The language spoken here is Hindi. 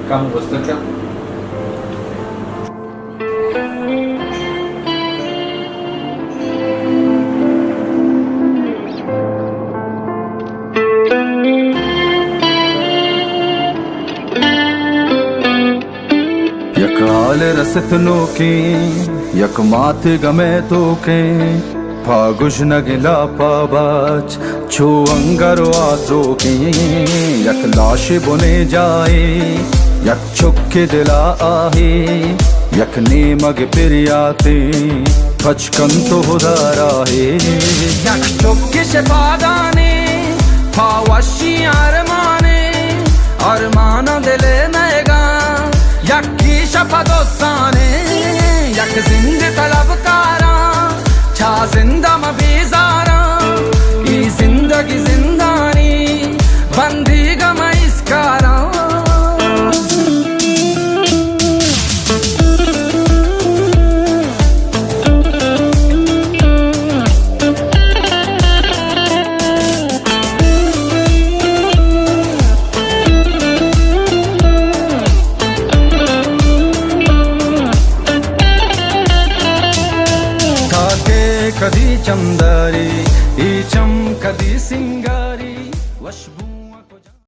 काम बसतं का? यक हाल रसत नोके यक मात गमे तोके फागुश नगिला पाबाच छो अंगारो आसो के यक लाश बुने जाए यक छुक्के दिला आहे यक नेमग पिरियाते खचकन तो हुदारा है यक छुक्के शपादाने फावशी अरमाना दिले नएगा यक्की शफदोस्ताने यक जिंद तलबकारा छा जिंदा मबीजारा ई जिंदगी जिंदानी बंदी गम इसकारा कदी चंदारी ई चम कदी सिंगारी वशबू